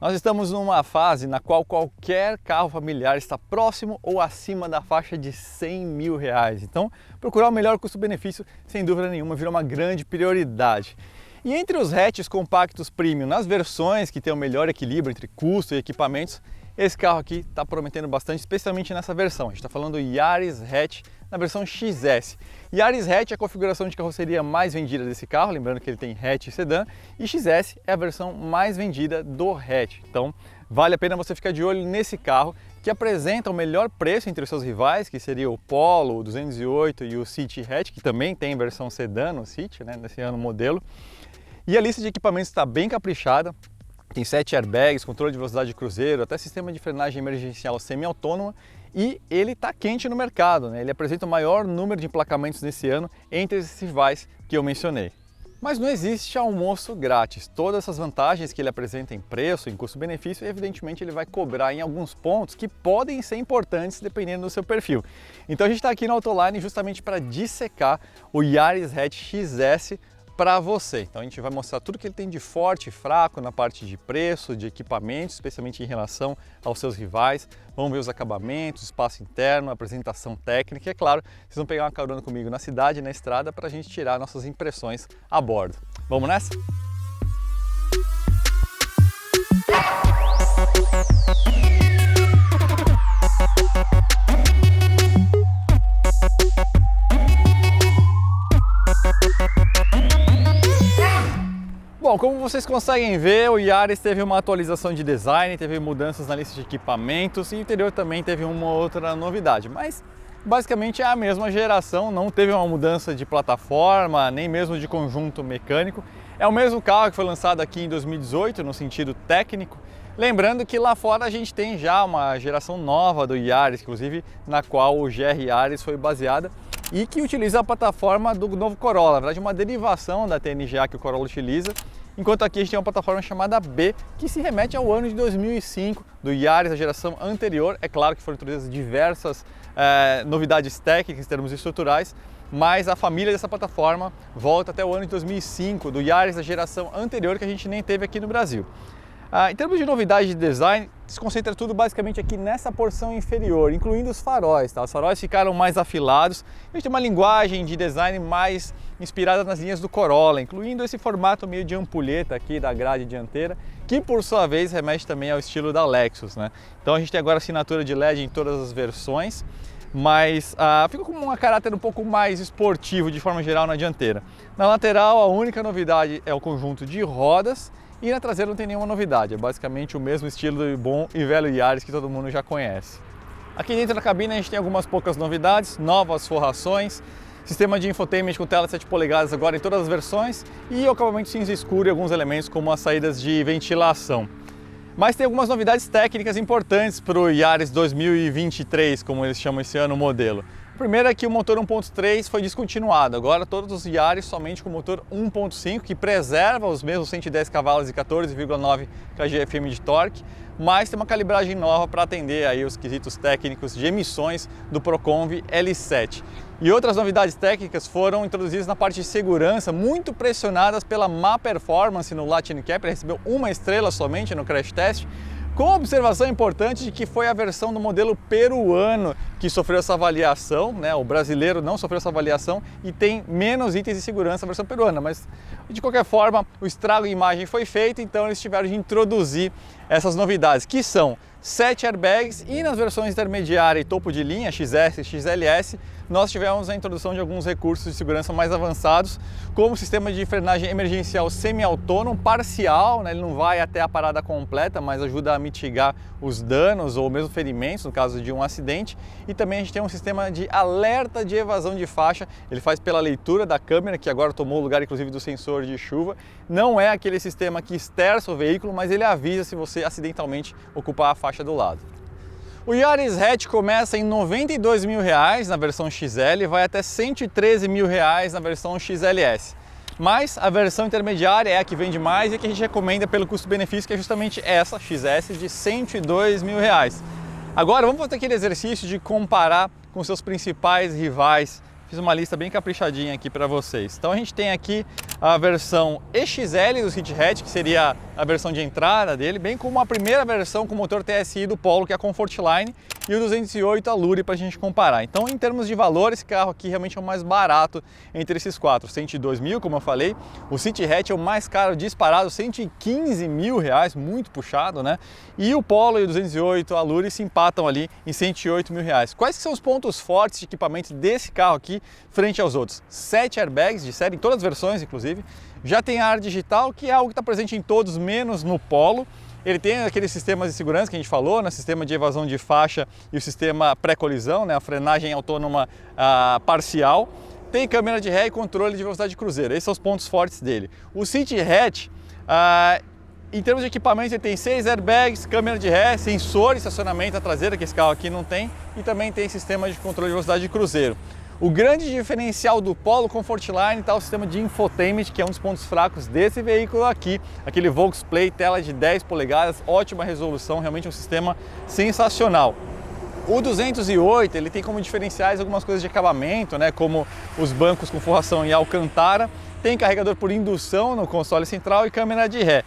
Nós estamos numa fase na qual qualquer carro familiar está próximo ou acima da faixa de R$100 mil. Então, procurar o melhor custo-benefício, sem dúvida nenhuma, virou uma grande prioridade. E entre os hatches compactos premium, nas versões que têm o melhor equilíbrio entre custo e equipamentos, esse carro aqui está prometendo bastante, especialmente nessa versão. A gente está falando do Yaris Hatch na versão XS. Yaris Hatch é a configuração de carroceria mais vendida desse carro, lembrando que ele tem hatch e sedã, e XS é a versão mais vendida do hatch. Então, vale a pena você ficar de olho nesse carro, que apresenta o melhor preço entre os seus rivais, que seria o Polo, o 208 e o City Hatch, que também tem versão sedã no City, né, nesse ano modelo. E a lista de equipamentos está bem caprichada. Tem 7 airbags, controle de velocidade de cruzeiro, até sistema de frenagem emergencial semi-autônoma, e ele está quente no mercado, né? Ele apresenta o maior número de emplacamentos nesse ano entre esses rivais que eu mencionei. Mas não existe almoço grátis. Todas essas vantagens que ele apresenta em preço, em custo-benefício, evidentemente ele vai cobrar em alguns pontos que podem ser importantes dependendo do seu perfil. Então a gente está aqui na Autoline justamente para dissecar o Yaris Hatch XS para você. Então a gente vai mostrar tudo que ele tem de forte e fraco na parte de preço, de equipamentos, especialmente em relação aos seus rivais. Vamos ver os acabamentos, espaço interno, apresentação técnica e, é claro, vocês vão pegar uma carona comigo na cidade, na estrada, para a gente tirar nossas impressões a bordo. Vamos nessa? Bom, como vocês conseguem ver, o Yaris teve uma atualização de design, teve mudanças na lista de equipamentos e o interior também teve uma outra novidade, mas basicamente é a mesma geração, não teve uma mudança de plataforma, nem mesmo de conjunto mecânico. É o mesmo carro que foi lançado aqui em 2018 no sentido técnico, lembrando que lá fora a gente tem já uma geração nova do Yaris, inclusive na qual o GR Yaris foi baseada, e que utiliza a plataforma do novo Corolla, na verdade uma derivação da TNGA que o Corolla utiliza, enquanto aqui a gente tem uma plataforma chamada B, que se remete ao ano de 2005, do Yaris, a geração anterior. É claro que foram introduzidas diversas novidades técnicas em termos estruturais, mas a família dessa plataforma volta até o ano de 2005, do Yaris da geração anterior, que a gente nem teve aqui no Brasil. Em termos de novidade de design, se concentra tudo basicamente aqui nessa porção inferior, incluindo os faróis. Tá? Os faróis ficaram mais afilados, a gente tem uma linguagem de design mais inspirada nas linhas do Corolla, incluindo esse formato meio de ampulheta aqui da grade dianteira, que por sua vez remete também ao estilo da Lexus. Né? Então a gente tem agora assinatura de LED em todas as versões, mas fica com um caráter um pouco mais esportivo de forma geral na dianteira. Na lateral, a única novidade é o conjunto de rodas, e na traseira não tem nenhuma novidade, é basicamente o mesmo estilo do bom e velho Yaris que todo mundo já conhece. Aqui dentro da cabine a gente tem algumas poucas novidades, novas forrações, sistema de infotainment com tela de 7 polegadas agora em todas as versões e o acabamento cinza escuro e alguns elementos como as saídas de ventilação. Mas tem algumas novidades técnicas importantes para o Yaris 2023, como eles chamam esse ano o modelo. O primeiro é que o motor 1.3 foi descontinuado, agora todos os Yaris somente com motor 1.5, que preserva os mesmos 110 cavalos e 14,9 kgfm de torque, mas tem uma calibragem nova para atender aí os quesitos técnicos de emissões do Proconv L7. E outras novidades técnicas foram introduzidas na parte de segurança, muito pressionadas pela má performance no Latin Cap, ele recebeu 1 estrela somente no crash test, com a observação importante de que foi a versão do modelo peruano que sofreu essa avaliação, né? O brasileiro não sofreu essa avaliação e tem menos itens de segurança a versão peruana, mas de qualquer forma o estrago em imagem foi feito, então eles tiveram de introduzir essas novidades, que são 7 airbags, e nas versões intermediária e topo de linha, XS e XLS, nós tivemos a introdução de alguns recursos de segurança mais avançados, como o sistema de frenagem emergencial semi-autônomo parcial, né? Ele não vai até a parada completa, mas ajuda a mitigar os danos ou mesmo ferimentos no caso de um acidente, e também a gente tem um sistema de alerta de evasão de faixa, ele faz pela leitura da câmera, que agora tomou o lugar inclusive do sensor de chuva, não é aquele sistema que esterça o veículo, mas ele avisa se você acidentalmente ocupar a faixa do lado. O Yaris Hatch começa em R$ 92 mil na versão XL e vai até R$ 113 mil na versão XLS. Mas a versão intermediária é a que vende mais e a que a gente recomenda pelo custo-benefício, que é justamente essa, XS, de R$ 102 mil. Agora vamos fazer aquele exercício de comparar com seus principais rivais. Fiz uma lista bem caprichadinha aqui para vocês. Então a gente tem aqui a versão EXL do City Hatch, que seria a versão de entrada dele, bem como a primeira versão com motor TSI do Polo, que é a Comfortline, e o 208 Allure para a gente comparar. Então, em termos de valor, esse carro aqui realmente é o mais barato entre esses quatro. 102 mil, como eu falei. O City Hatch é o mais caro disparado, 115 mil reais, muito puxado, né? E o Polo e o 208 Allure se empatam ali em 108 mil reais. Quais que são os pontos fortes de equipamento desse carro aqui frente aos outros? 7 airbags de série, em todas as versões, inclusive. Já tem a ar digital, que é algo que está presente em todos, menos no Polo. Ele tem aqueles sistemas de segurança que a gente falou, né? Sistema de evasão de faixa e o sistema pré-colisão, né? A frenagem autônoma parcial. Tem câmera de ré e controle de velocidade de cruzeiro. Esses são os pontos fortes dele. O City Hatch, em termos de equipamento, ele tem 6 airbags, câmera de ré, sensor de estacionamento traseira, que esse carro aqui não tem, e também tem sistema de controle de velocidade de cruzeiro. O grande diferencial do Polo Comfortline está o sistema de infotainment, que é um dos pontos fracos desse veículo aqui, aquele Voxplay, tela de 10 polegadas, ótima resolução, realmente um sistema sensacional. O 208 ele tem como diferenciais algumas coisas de acabamento, né, como os bancos com forração em alcantara, tem carregador por indução no console central e câmera de ré.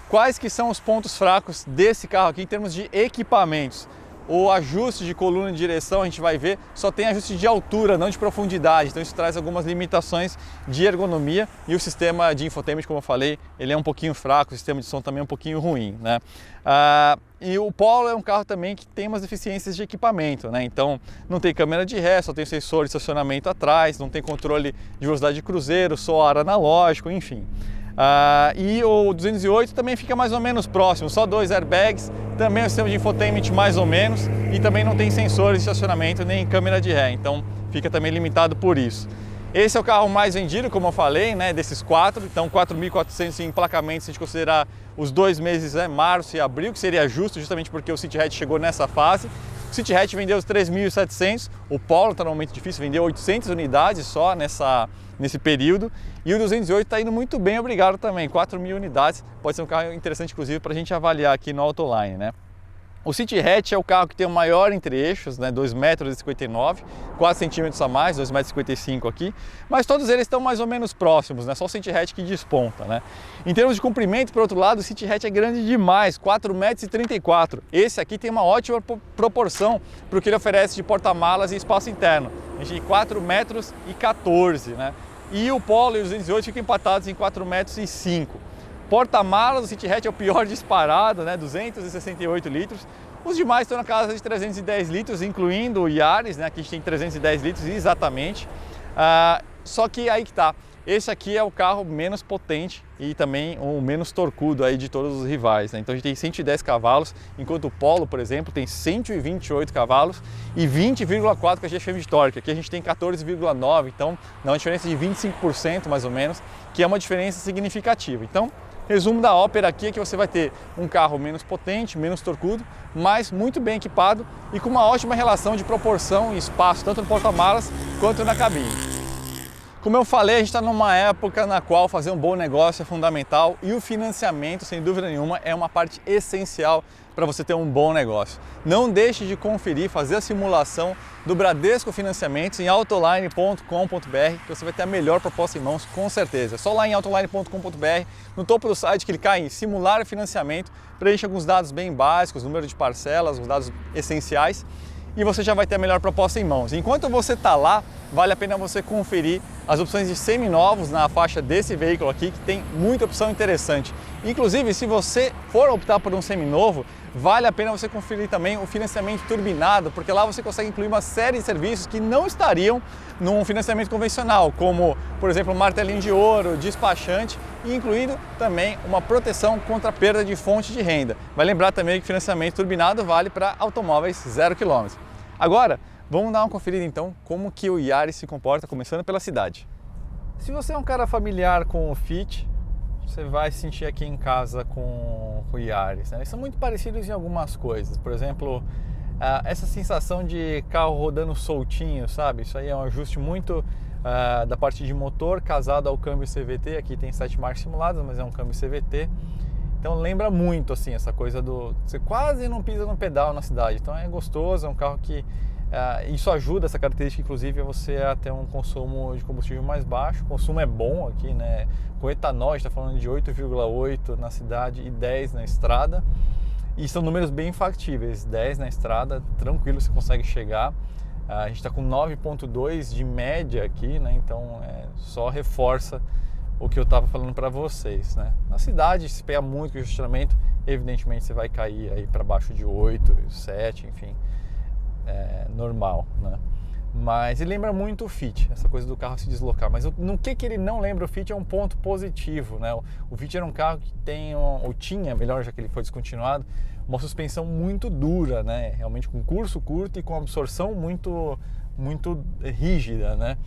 Quais que são os pontos fracos desse carro aqui em termos de equipamentos? O ajuste de coluna de direção, a gente vai ver, só tem ajuste de altura, não de profundidade, então isso traz algumas limitações de ergonomia, e o sistema de infotainment, como eu falei, ele é um pouquinho fraco, o sistema de som também é um pouquinho ruim, né? E o Polo é um carro também que tem umas deficiências de equipamento, né? Então não tem câmera de ré, só tem sensor de estacionamento atrás, não tem controle de velocidade de cruzeiro, só ar analógico, enfim. E o 208 também fica mais ou menos próximo, só 2 airbags, também é um sistema de infotainment mais ou menos, e também não tem sensores de estacionamento nem câmera de ré, então fica também limitado por isso. Esse é o carro mais vendido, como eu falei, né, desses quatro, então 4.400 em emplacamento, se a gente considerar os 2 meses, né, março e abril, que seria justo justamente porque o City Hatch chegou nessa fase. O City Hatch vendeu os 3.700, o Polo está num momento difícil, vendeu 800 unidades só nesse período, e o 208 está indo muito bem, obrigado também, 4.000 unidades, pode ser um carro interessante inclusive para a gente avaliar aqui no Autoline, né? O City Hatch é o carro que tem o maior entre eixos, né, 2,59 m, 4 centímetros a mais, 2,55 m aqui, mas todos eles estão mais ou menos próximos, né, só o City Hatch que desponta, né. Em termos de comprimento, por outro lado, o City Hatch é grande demais, 4,34 m. Esse aqui tem uma ótima proporção para o que ele oferece de porta-malas e espaço interno. A gente tem 4,14 m, né, e o Polo e o 208 ficam empatados em 4,05 m. Porta-malas do City Hatch é o pior disparado, né? 268 litros. Os demais estão na casa de 310 litros, incluindo o Yaris, né? Aqui a gente tem 310 litros exatamente. Só que aí que tá. Esse aqui é o carro menos potente e também o menos torcudo aí de todos os rivais, né? Então a gente tem 110 cavalos, enquanto o Polo, por exemplo, tem 128 cavalos e 20,4 kgfm de torque. Aqui a gente tem 14,9, então dá uma diferença de 25% mais ou menos, que é uma diferença significativa. Então, resumo da ópera aqui é que você vai ter um carro menos potente, menos torcudo, mas muito bem equipado e com uma ótima relação de proporção e espaço, tanto no porta-malas quanto na cabine. Como eu falei, a gente está numa época na qual fazer um bom negócio é fundamental e o financiamento, sem dúvida nenhuma, é uma parte essencial para você ter um bom negócio. Não deixe de conferir, fazer a simulação do Bradesco Financiamentos em autoline.com.br, que você vai ter a melhor proposta em mãos, com certeza. É só lá em autoline.com.br, no topo do site, clicar em simular financiamento, preencha alguns dados bem básicos, número de parcelas, os dados essenciais, e você já vai ter a melhor proposta em mãos. Enquanto você está lá, vale a pena você conferir as opções de seminovos na faixa desse veículo aqui, que tem muita opção interessante. Inclusive, se você for optar por um seminovo, vale a pena você conferir também o financiamento turbinado, porque lá você consegue incluir uma série de serviços que não estariam num financiamento convencional, como, por exemplo, martelinho de ouro, despachante e incluindo também uma proteção contra a perda de fonte de renda. Vai lembrar também que financiamento turbinado vale para automóveis 0 km. Agora, vamos dar uma conferida então como que o Yaris se comporta, começando pela cidade. Se você é um cara familiar com o Fit, você vai se sentir aqui em casa com o Yaris, né? Eles são muito parecidos em algumas coisas, por exemplo, essa sensação de carro rodando soltinho, sabe? Isso aí é um ajuste muito da parte de motor casado ao câmbio CVT. Aqui tem 7 marchas simuladas, mas é um câmbio CVT. Então lembra muito assim essa coisa do... Você quase não pisa no pedal na cidade, então é gostoso, é um carro que Isso ajuda, essa característica, inclusive, a você a ter um consumo de combustível mais baixo. O consumo é bom aqui, né? Com etanol, a gente está falando de 8,8 na cidade e 10 na estrada. E são números bem factíveis, 10 na estrada, tranquilo, você consegue chegar. A gente está com 9,2 de média aqui, né? Então só reforça o que eu estava falando para vocês, né? Na cidade, se pegar muito congestionamento, evidentemente você vai cair aí para baixo de 8, 7, enfim, normal, né? Mas ele lembra muito o Fit, essa coisa do carro se deslocar. Mas no que ele não lembra o Fit é um ponto positivo, né? O Fit era um carro que tem, ou tinha, melhor já que ele foi descontinuado, uma suspensão muito dura, né? Realmente com curso curto e com absorção muito rígida, né?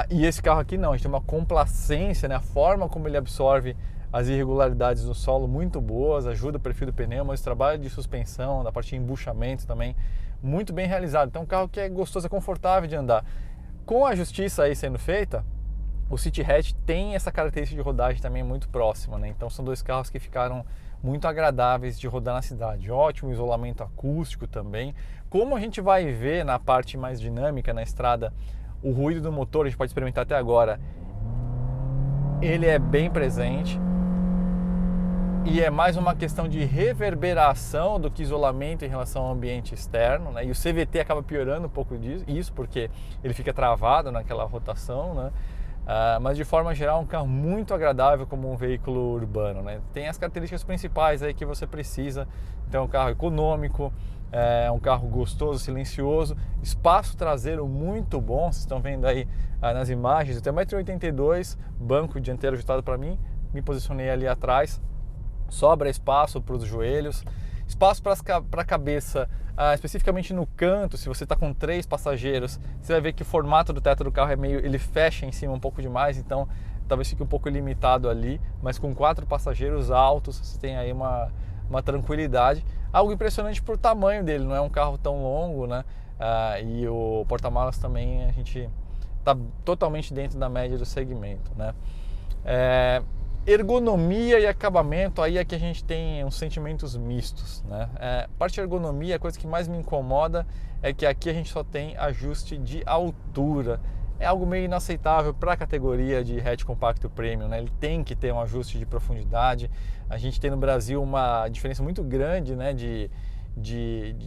E esse carro aqui não, a gente tem uma complacência, né? A forma como ele absorve as irregularidades do solo muito boas, ajuda o perfil do pneu, mas o trabalho de suspensão, da parte de embuchamento também, muito bem realizado. Então é um carro que é gostoso, é confortável de andar. Com a justiça aí sendo feita, o City Hatch tem essa característica de rodagem também muito próxima, né? Então são dois carros que ficaram muito agradáveis de rodar na cidade. Ótimo isolamento acústico também. Como a gente vai ver na parte mais dinâmica na estrada, o ruído do motor, a gente pode experimentar até agora, ele é bem presente. E é mais uma questão de reverberação do que isolamento em relação ao ambiente externo, né? E o CVT acaba piorando um pouco disso, porque ele fica travado naquela rotação, né? Mas de forma geral, um carro muito agradável como um veículo urbano, né? Tem as características principais aí que você precisa. Então é um carro econômico, é um carro gostoso, silencioso, espaço traseiro muito bom. Vocês estão vendo aí nas imagens, eu tenho 1,82 m, banco dianteiro ajustado para mim, me posicionei ali atrás. Sobra espaço para os joelhos, espaço para a cabeça, especificamente no canto. Se você está com 3 passageiros, você vai ver que o formato do teto do carro ele fecha em cima um pouco demais, então talvez fique um pouco limitado ali, mas com 4 passageiros altos você tem aí uma tranquilidade. Algo impressionante por tamanho dele, não é um carro tão longo, né? E o porta-malas também a gente está totalmente dentro da média do segmento, né? Ergonomia e acabamento, aí é que a gente tem uns sentimentos mistos, né? Parte de ergonomia, a coisa que mais me incomoda é que aqui a gente só tem ajuste de altura. É algo meio inaceitável para a categoria de hatch compacto premium, né? Ele tem que ter um ajuste de profundidade. A gente tem no Brasil uma diferença muito grande, né, de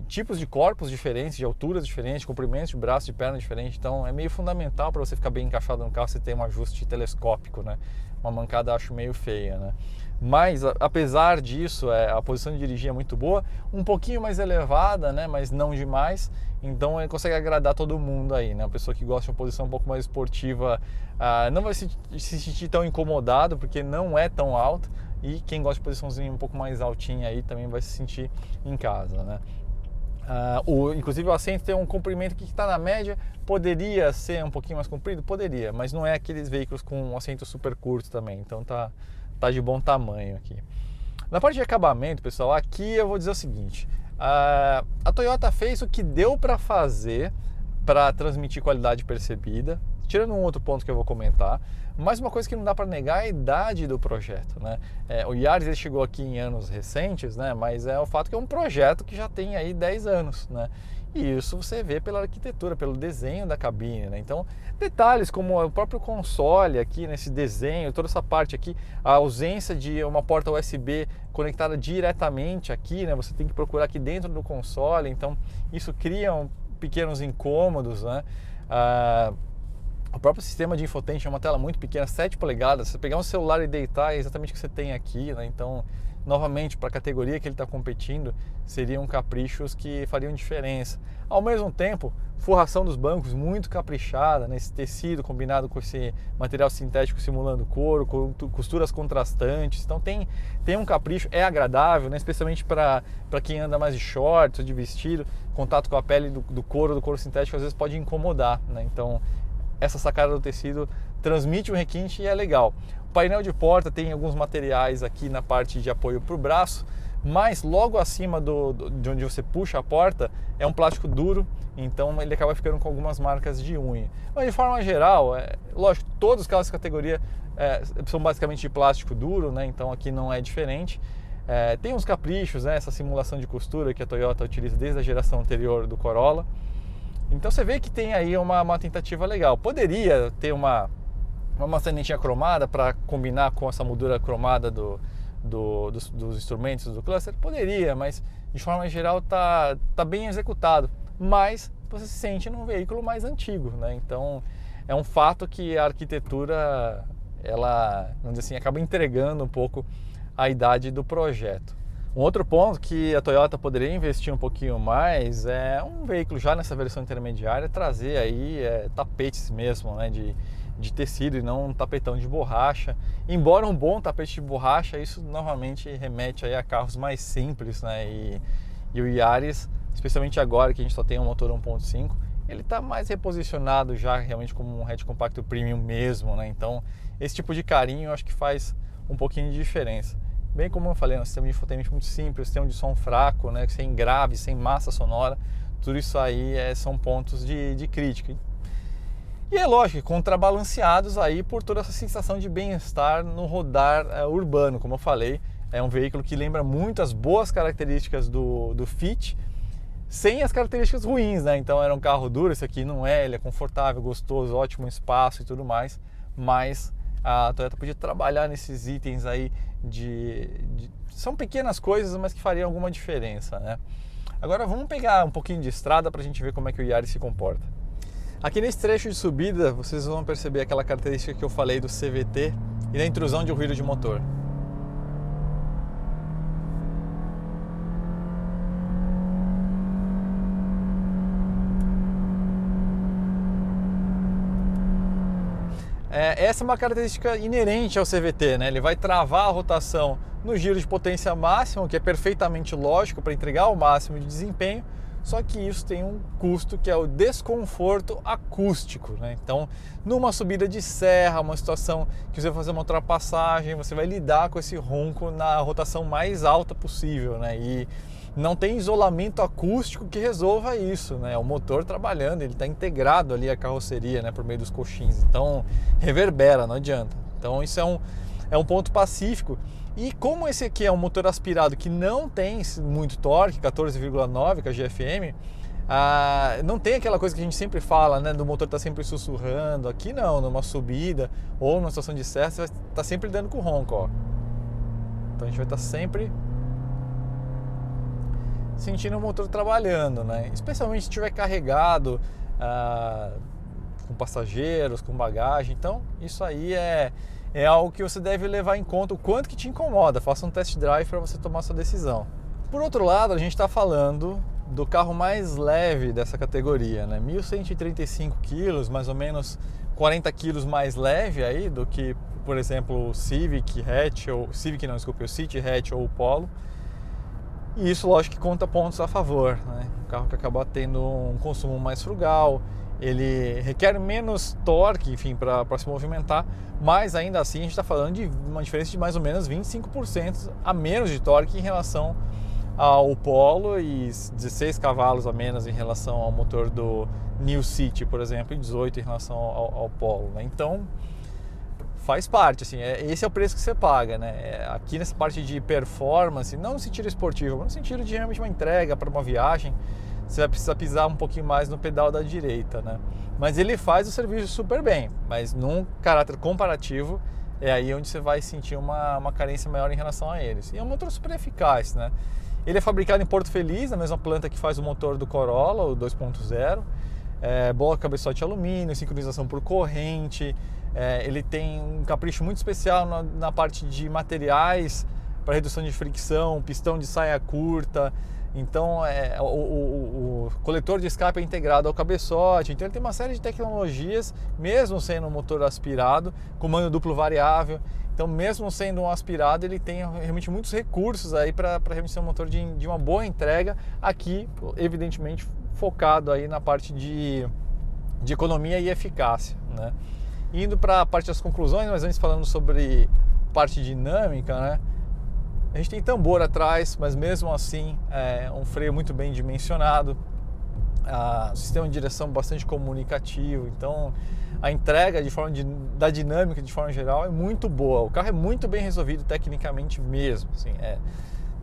tipos de corpos diferentes, de alturas diferentes, de comprimentos de braço, de perna diferente. Então é meio fundamental para você ficar bem encaixado no carro, você ter um ajuste telescópico, né? Uma mancada acho meio feia, né? Mas apesar disso, a posição de dirigir é muito boa, um pouquinho mais elevada, né? Mas não demais. Então ele consegue agradar todo mundo aí, né? Uma pessoa que gosta de uma posição um pouco mais esportiva não vai se sentir tão incomodado, porque não é tão alto. E quem gosta de posiçãozinha um pouco mais altinha aí também vai se sentir em casa, né? Inclusive o assento tem um comprimento que está na média, poderia ser um pouquinho mais comprido? Poderia, mas não é aqueles veículos com um assento super curto também, então tá de bom tamanho aqui. Na parte de acabamento, pessoal, aqui eu vou dizer o seguinte, a Toyota fez o que deu para fazer para transmitir qualidade percebida, tirando um outro ponto que eu vou comentar, mas uma coisa que não dá para negar é a idade do projeto, né? O Yaris ele chegou aqui em anos recentes, né? Mas é o fato que é um projeto que já tem aí 10 anos, né? E isso você vê pela arquitetura, pelo desenho da cabine, né? Então, detalhes como o próprio console aqui nesse desenho, toda essa parte aqui, a ausência de uma porta USB conectada diretamente aqui, né? Você tem que procurar aqui dentro do console, então isso cria pequenos incômodos, né? O próprio sistema de infotainment é uma tela muito pequena, 7 polegadas. Se você pegar um celular e deitar, é exatamente o que você tem aqui, né? Então, novamente, para a categoria que ele está competindo, seriam caprichos que fariam diferença. Ao mesmo tempo, forração dos bancos muito caprichada, né? Esse tecido combinado com esse material sintético simulando couro, costuras contrastantes. Então tem um capricho, é agradável, né? Especialmente para quem anda mais de shorts ou de vestido, contato com a pele do couro sintético às vezes pode incomodar, né? Então essa sacada do tecido transmite um requinte e é legal. O painel de porta tem alguns materiais aqui na parte de apoio para o braço, mas logo acima de onde você puxa a porta é um plástico duro, então ele acaba ficando com algumas marcas de unha. Mas de forma geral, lógico, todos os carros dessa categoria são basicamente de plástico duro, né? Então aqui não é diferente. Tem uns caprichos, né? Essa simulação de costura que a Toyota utiliza desde a geração anterior do Corolla. Então você vê que tem aí uma tentativa legal. Poderia ter uma maçanetinha cromada para combinar com essa moldura cromada dos instrumentos do cluster? Poderia, mas de forma geral tá bem executado. Mas você se sente num veículo mais antigo, né? Então é um fato que a arquitetura, ela, vamos dizer assim, acaba entregando um pouco a idade do projeto. Um outro ponto que a Toyota poderia investir um pouquinho mais é um veículo já nessa versão intermediária trazer aí tapetes mesmo, né, de tecido e não um tapetão de borracha. Embora um bom tapete de borracha, isso novamente remete aí a carros mais simples, né, e o Yaris, especialmente agora que a gente só tem um motor 1.5, ele está mais reposicionado já realmente como um hatch compacto premium mesmo, né? Então esse tipo de carinho eu acho que faz um pouquinho de diferença. Bem como eu falei, um sistema de infotainment muito simples, sistema de som fraco, né? Sem grave, sem massa sonora, tudo isso aí são pontos de crítica. E é lógico, contrabalanceados aí por toda essa sensação de bem-estar no rodar urbano, como eu falei, é um veículo que lembra muito as boas características do Fit, sem as características ruins, né? Então era um carro duro, esse aqui não é, ele é confortável, gostoso, ótimo espaço e tudo mais, mas a Toyota podia trabalhar nesses itens aí são pequenas coisas, mas que fariam alguma diferença, né? Agora vamos pegar um pouquinho de estrada para a gente ver como é que o Yaris se comporta. Aqui nesse trecho de subida, vocês vão perceber aquela característica que eu falei do CVT e da intrusão de um ruído de motor. Essa é uma característica inerente ao CVT, né? Ele vai travar a rotação no giro de potência máximo, que é perfeitamente lógico para entregar o máximo de desempenho, só que isso tem um custo que é o desconforto acústico, né? Então, numa subida de serra, uma situação que você vai fazer uma ultrapassagem, você vai lidar com esse ronco na rotação mais alta possível, né? E não tem isolamento acústico que resolva isso, né? O motor trabalhando, ele está integrado ali à carroceria, né? Por meio dos coxins, então reverbera, não adianta. Então isso é um ponto pacífico. E como esse aqui é um motor aspirado que não tem muito torque, 14,9 kgfm, não tem aquela coisa que a gente sempre fala, né? Do motor estar sempre sussurrando. Aqui não, numa subida ou numa situação de serra, você vai estar sempre lidando com ronco, ó. Então a gente vai estar sempre sentindo o motor trabalhando, né? Especialmente se estiver carregado com passageiros, com bagagem. Então isso aí é algo que você deve levar em conta, o quanto que te incomoda. Faça um test drive para você tomar sua decisão. Por outro lado, a gente está falando do carro mais leve dessa categoria, né? 1.135 kg, mais ou menos 40 kg mais leve aí do que, por exemplo, o Civic Hatch, o City Hatch ou o Polo. E isso, lógico, que conta pontos a favor, né? Um carro que acaba tendo um consumo mais frugal, ele requer menos torque, enfim, para se movimentar, mas ainda assim a gente está falando de uma diferença de mais ou menos 25% a menos de torque em relação ao Polo e 16 cavalos a menos em relação ao motor do New City, por exemplo, e 18 em relação ao Polo, né? Então faz parte, assim, esse é o preço que você paga, né? Aqui nessa parte de performance, não no sentido esportivo, mas no sentido de realmente uma entrega para uma viagem, você vai precisar pisar um pouquinho mais no pedal da direita, né? Mas ele faz o serviço super bem, mas num caráter comparativo é aí onde você vai sentir uma carência maior em relação a eles. E é um motor super eficaz, né? Ele é fabricado em Porto Feliz, na mesma planta que faz o motor do Corolla, o 2.0, boa cabeçote de alumínio, sincronização por corrente. Ele tem um capricho muito especial na parte de materiais para redução de fricção, pistão de saia curta. Então o coletor de escape é integrado ao cabeçote. Então ele tem uma série de tecnologias, mesmo sendo um motor aspirado, comando duplo variável. Então mesmo sendo um aspirado, ele tem realmente muitos recursos aí para realmente ser um motor de uma boa entrega. Aqui, evidentemente, focado aí na parte de economia e eficácia, né? Indo para a parte das conclusões, mas antes falando sobre parte dinâmica, né? A gente tem tambor atrás, mas mesmo assim um freio muito bem dimensionado, sistema de direção bastante comunicativo. Então a entrega da dinâmica de forma geral é muito boa. O carro é muito bem resolvido tecnicamente mesmo, assim,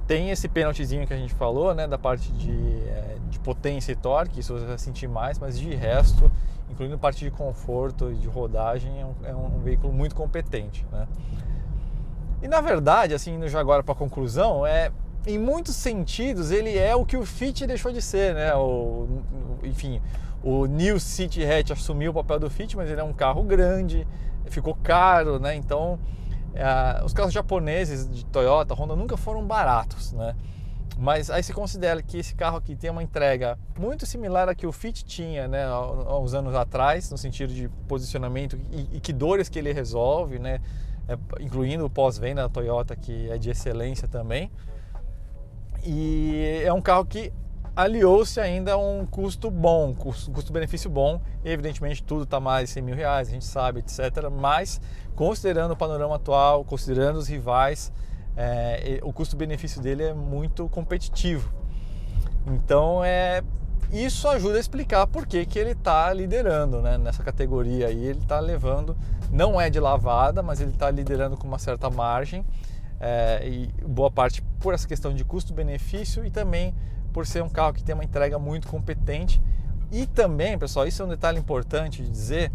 tem esse pênaltizinho que a gente falou, né, da parte de potência e torque, isso você vai sentir mais, mas de resto, incluindo parte de conforto e de rodagem, é um veículo muito competente, né? E na verdade, assim, indo já agora para a conclusão, em muitos sentidos ele é o que o Fit deixou de ser, né? Enfim, o New City Hatch assumiu o papel do Fit, mas ele é um carro grande, ficou caro, né? Então, os carros japoneses de Toyota, Honda nunca foram baratos, né? Mas aí se considera que esse carro aqui tem uma entrega muito similar à que o Fit tinha, né, há uns anos atrás, no sentido de posicionamento e que dores que ele resolve, né? Incluindo o pós-venda da Toyota, que é de excelência também. E é um carro que aliou-se ainda a um custo bom, custo-benefício bom. E evidentemente tudo está mais de 100 mil reais, a gente sabe, etc. Mas considerando o panorama atual, considerando os rivais, o custo-benefício dele é muito competitivo. Então isso ajuda a explicar por que ele está liderando, né, nessa categoria aí. Ele está levando, não é de lavada, mas ele está liderando com uma certa margem, e boa parte por essa questão de custo-benefício e também por ser um carro que tem uma entrega muito competente. E também, pessoal, isso é um detalhe importante de dizer,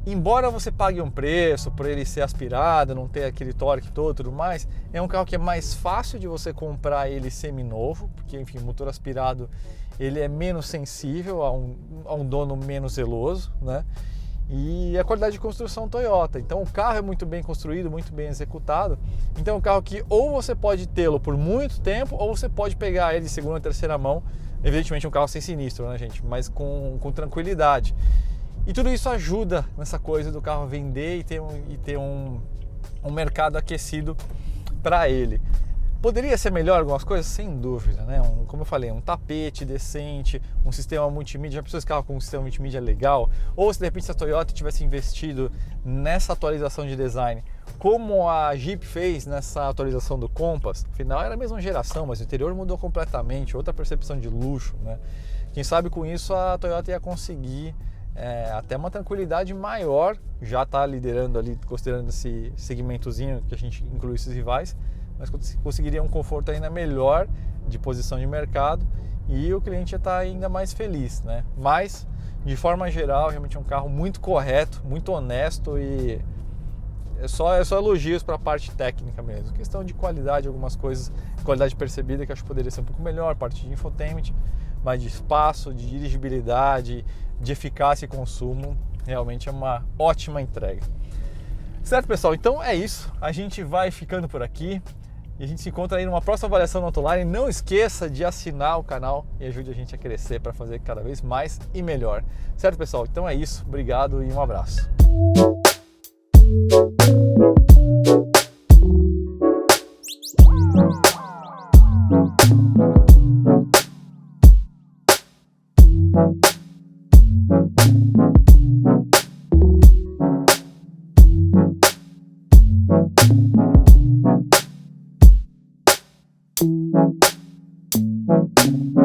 embora você pague um preço por ele ser aspirado, não ter aquele torque todo e tudo mais, é um carro que é mais fácil de você comprar ele seminovo, porque, enfim, o motor aspirado ele é menos sensível a um dono menos zeloso, né? E a qualidade de construção Toyota. Então o carro é muito bem construído, muito bem executado. Então é um carro que ou você pode tê-lo por muito tempo, ou você pode pegar ele de segunda ou terceira mão. Evidentemente um carro sem sinistro, né, gente? Mas com tranquilidade. E tudo isso ajuda nessa coisa do carro vender e ter um mercado aquecido para ele. Poderia ser melhor algumas coisas? Sem dúvida, né? Como eu falei, um tapete decente, um sistema multimídia. Já pensou esse carro com um sistema multimídia legal? Ou se de repente a Toyota tivesse investido nessa atualização de design, como a Jeep fez nessa atualização do Compass. Afinal era a mesma geração, mas o interior mudou completamente, outra percepção de luxo, né? Quem sabe com isso a Toyota ia conseguir até uma tranquilidade maior, já está liderando ali, considerando esse segmentozinho que a gente inclui esses rivais, mas conseguiria um conforto ainda melhor de posição de mercado e o cliente ia estar ainda mais feliz, né? Mas, de forma geral, realmente é um carro muito correto, muito honesto e é só elogios para a parte técnica mesmo. Questão de qualidade, algumas coisas, qualidade percebida que acho que poderia ser um pouco melhor, parte de infotainment, mas de espaço, de dirigibilidade, de eficácia e consumo, realmente é uma ótima entrega. Certo, pessoal? Então é isso. A gente vai ficando por aqui e a gente se encontra aí numa próxima avaliação no Autoline. Não esqueça de assinar o canal e ajude a gente a crescer para fazer cada vez mais e melhor. Certo, pessoal? Então é isso. Obrigado e um abraço. Thank you.